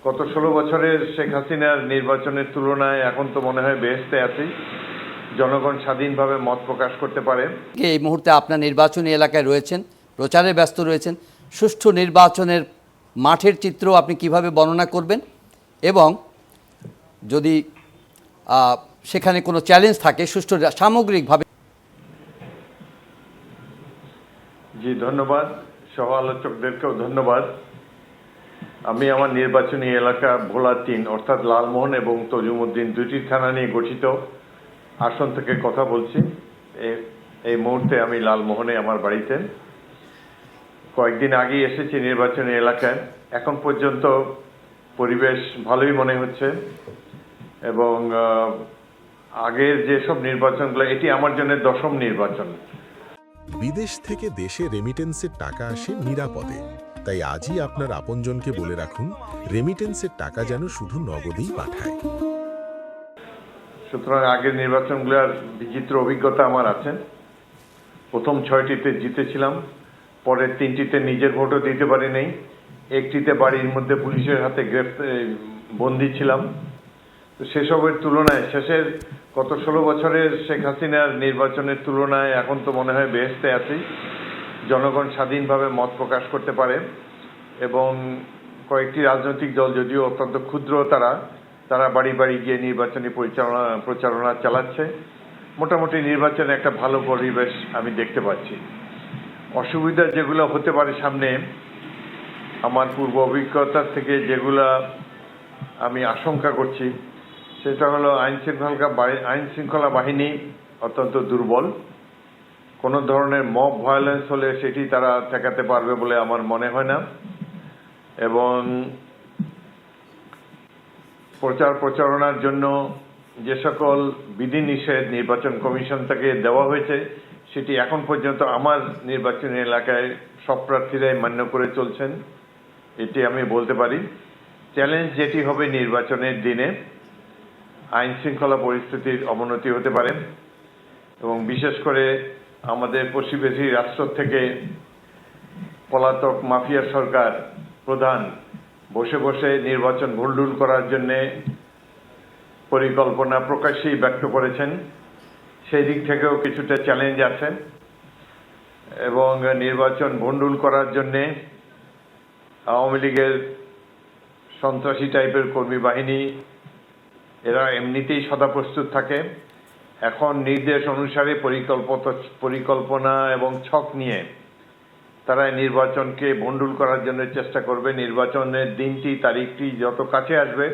গত 16 বছরের শেখ হাসিনার নির্বাচনের তুলনায় এখন তো মনে হয় বেহেশতে আছি। জনগণ স্বাধীনভাবে মত প্রকাশ করতে পারে। এই মুহূর্তে আপনার নির্বাচনী এলাকায় রয়েছেন, প্রচারে ব্যস্ত রয়েছেন। সুষ্ঠু নির্বাচনের মাঠের চিত্র আপনি কিভাবে বর্ণনা করবেন, এবং যদি সেখানে কোনো চ্যালেঞ্জ থাকে সুষ্ঠু সামগ্রিকভাবে। জি, ধন্যবাদ। সহ আলোচকদেরকেও ধন্যবাদ। আমি আমার নির্বাচনী এলাকা ভোলা 3 অর্থাৎ লালমোহন এবং তজুমউদ্দিন দুটি থানা নিয়ে গঠিত আসন থেকে কথা বলছি। এই মুহূর্তে আমি লালমোহনে আমার বাড়িতে। কয়েকদিন আগেই এসেছি নির্বাচনী এলাকায়। এখন পর্যন্ত পরিবেশ ভালোই মনে হচ্ছে, এবং আগের যেসব নির্বাচনগুলো, এটি আমার জন্য 10ম নির্বাচন। বিদেশ থেকে দেশে রেমিটেন্সের টাকা আসে নিরাপদে, তাই আজই আপনার আপনজনকে বলে রাখুন রেমিটেন্সের টাকা যেন শুধু নগদেই পাঠায়। সুতরাং আগের নির্বাচনগুলোর বিচিত্র অভিজ্ঞতা আমার আছে। প্রথম 6টিতে জিতেছিলাম, পরের 3টিতে নিজের ভোটও দিতে পারি নাই, একটিতে বাড়ির মধ্যে পুলিশের হাতে বন্দী ছিলাম। তো সেসবের তুলনায় শেষের গত 16 বছরের শেখ হাসিনার নির্বাচনের তুলনায় এখন তো মনে হয় বেহেশতে আছি। জনগণ স্বাধীনভাবে মত প্রকাশ করতে পারে, এবং কয়েকটি রাজনৈতিক দল যদিও অত্যন্ত ক্ষুদ্র, তারা বাড়ি বাড়ি গিয়ে নির্বাচনী প্রচারণা চালাচ্ছে। মোটামুটি নির্বাচনে একটা ভালো পরিবেশ আমি দেখতে পাচ্ছি। অসুবিধা যেগুলো হতে পারে সামনে, আমার পূর্ব অভিজ্ঞতা থেকে যেগুলা আমি আশঙ্কা করছি, সেটা হলো আইন শৃঙ্খলা বাহিনী অত্যন্ত দুর্বল। কোনো ধরনের মব ভায়োলেন্স হলে সেটি তারা ঠেকাতে পারবে বলে আমার মনে হয় না, এবং প্রচারণার জন্য যে সকল বিধিনিষেধ নির্বাচন কমিশন থেকে দেওয়া হয়েছে, সেটি এখন পর্যন্ত আমার নির্বাচনী এলাকায় সব প্রার্থীরাই মান্য করে চলছেন, এটি আমি বলতে পারি। চ্যালেঞ্জ যেটি হবে নির্বাচনের দিনে, আইন শৃঙ্খলা পরিস্থিতির অবনতি হতে পারে, এবং বিশেষ করে আমাদের প্রতিবেশী রাষ্ট্র থেকে পলাতক মাফিয়া সরকার প্রধান বসে বসে নির্বাচন ভণ্ডুল করার জন্য পরিকল্পনা প্রকাশ্যেই ব্যক্ত করেছেন। সেই দিক থেকেও কিছুটা চ্যালেঞ্জ আছে, এবং নির্বাচন ভণ্ডুল করার জন্য আওয়ামী লীগের সন্ত্রাসী টাইপের কর্মী বাহিনী, এরা এমনিতেই সদা প্রস্তুত থাকে। এখন নির্দেশ অনুসারে পরিকল্পনা এবং ছক নিয়ে তারা নির্বাচনকে ভণ্ডুল করার জন্য চেষ্টা করবে। নির্বাচনের দিনটি, তারিখটি যত কাছে আসবে,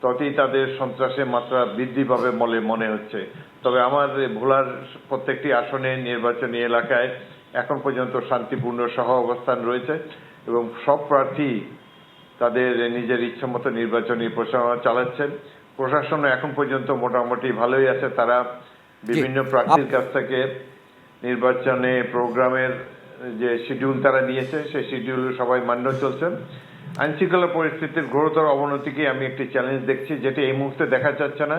ততই তাদের সন্ত্রাসের মাত্রা বৃদ্ধি পাবে বলে মনে হচ্ছে। তবে আমার ভোলার প্রত্যেকটি আসনে নির্বাচনী এলাকায় এখন পর্যন্ত শান্তিপূর্ণ সহ অবস্থান রয়েছে, এবং সব প্রার্থী তাদের নিজের ইচ্ছামতো নির্বাচনী প্রচারণা চালাচ্ছেন। প্রশাসন এখন পর্যন্ত মোটামুটি ভালোই আছে। তারা বিভিন্ন প্রার্থীর কাছ থেকে নির্বাচনে প্রোগ্রামের যে শিডিউল তারা নিয়েছে, সেই শিডিউল সবাই মান্য চলছেন। আইনশৃঙ্খলা পরিস্থিতির ঘোরতর অবনতিকে আমি একটি চ্যালেঞ্জ দেখছি, যেটি এই মুহূর্তে দেখা যাচ্ছে না।